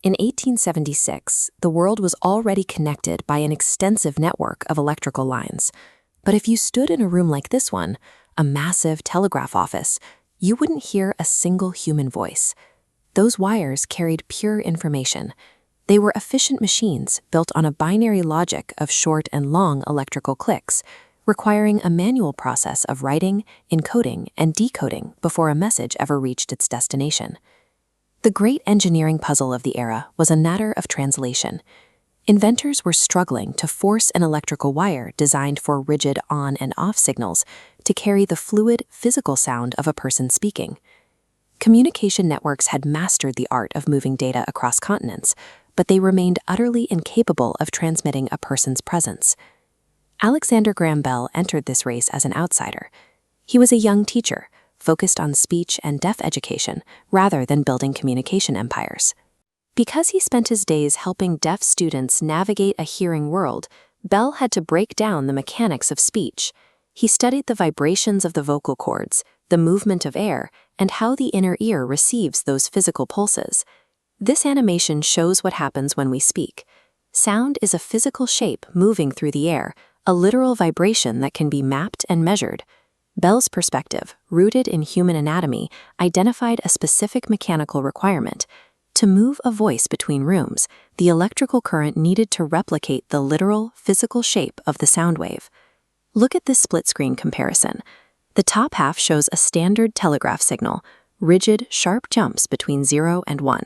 In 1876, the world was already connected by an extensive network of electrical lines. But if you stood in a room like this one, a massive telegraph office, you wouldn't hear a single human voice. Those wires carried pure information. They were efficient machines built on a binary logic of short and long electrical clicks, requiring a manual process of writing, encoding, and decoding before a message ever reached its destination. The great engineering puzzle of the era was a matter of translation. Inventors were struggling to force an electrical wire designed for rigid on and off signals to carry the fluid, physical sound of a person speaking. Communication networks had mastered the art of moving data across continents, but they remained utterly incapable of transmitting a person's presence. Alexander Graham Bell entered this race as an outsider. He was a young teacher, focused on speech and deaf education rather than building communication empires. Because he spent his days helping deaf students navigate a hearing world, Bell had to break down the mechanics of speech. He studied the vibrations of the vocal cords, the movement of air, and how the inner ear receives those physical pulses. This animation shows what happens when we speak. Sound is a physical shape moving through the air, a literal vibration that can be mapped and measured. Bell's perspective, rooted in human anatomy, identified a specific mechanical requirement. To move a voice between rooms, the electrical current needed to replicate the literal, physical shape of the sound wave. Look at this split-screen comparison. The top half shows a standard telegraph signal, rigid, sharp jumps between 0 and 1.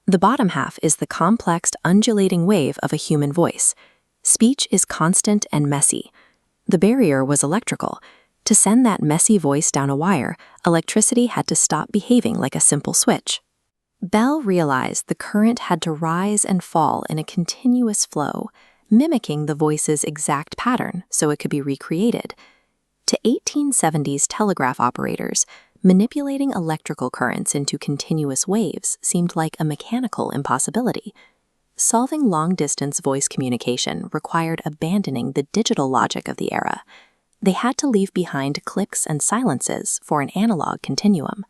The bottom half is the complex, undulating wave of a human voice. Speech is constant and messy. The barrier was electrical. To send that messy voice down a wire, electricity had to stop behaving like a simple switch. Bell realized the current had to rise and fall in a continuous flow, mimicking the voice's exact pattern so it could be recreated. To 1870s telegraph operators, manipulating electrical currents into continuous waves seemed like a mechanical impossibility. Solving long-distance voice communication required abandoning the digital logic of the era. They had to leave behind clicks and silences for an analog continuum.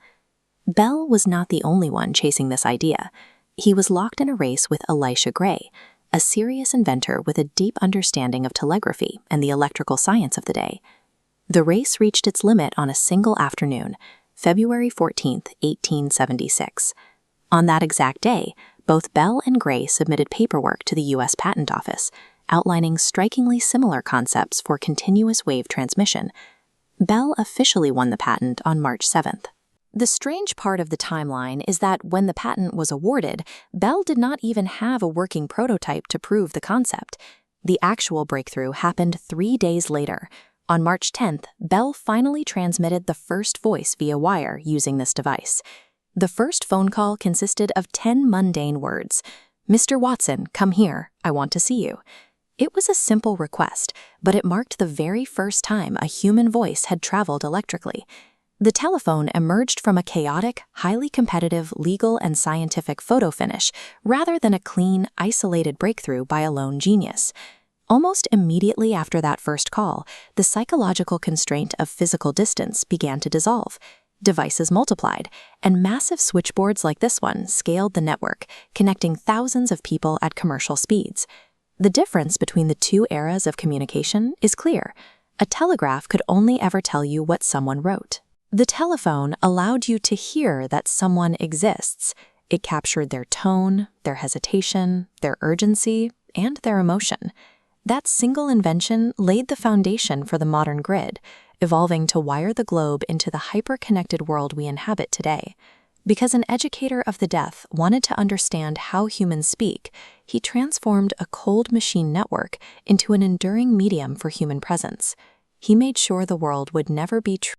Bell was not the only one chasing this idea. He was locked in a race with Elisha Gray, a serious inventor with a deep understanding of telegraphy and the electrical science of the day. The race reached its limit on a single afternoon, February 14, 1876. On that exact day, both Bell and Gray submitted paperwork to the U.S. Patent Office, outlining strikingly similar concepts for continuous wave transmission. Bell officially won the patent on March 7th. The strange part of the timeline is that when the patent was awarded, Bell did not even have a working prototype to prove the concept. The actual breakthrough happened 3 days later. On March 10th, Bell finally transmitted the first voice via wire using this device. The first phone call consisted of 10 mundane words. "Mr. Watson, come here. I want to see you." It was a simple request, but it marked the very first time a human voice had traveled electrically. The telephone emerged from a chaotic, highly competitive legal and scientific photo finish rather than a clean, isolated breakthrough by a lone genius. Almost immediately after that first call, the psychological constraint of physical distance began to dissolve. Devices multiplied, and massive switchboards like this one scaled the network, connecting thousands of people at commercial speeds. The difference between the two eras of communication is clear. A telegraph could only ever tell you what someone wrote. The telephone allowed you to hear that someone exists. It captured their tone, their hesitation, their urgency, and their emotion. That single invention laid the foundation for the modern grid, evolving to wire the globe into the hyper-connected world we inhabit today. Because an educator of the deaf wanted to understand how humans speak, he transformed a cold machine network into an enduring medium for human presence. He made sure the world would never be true.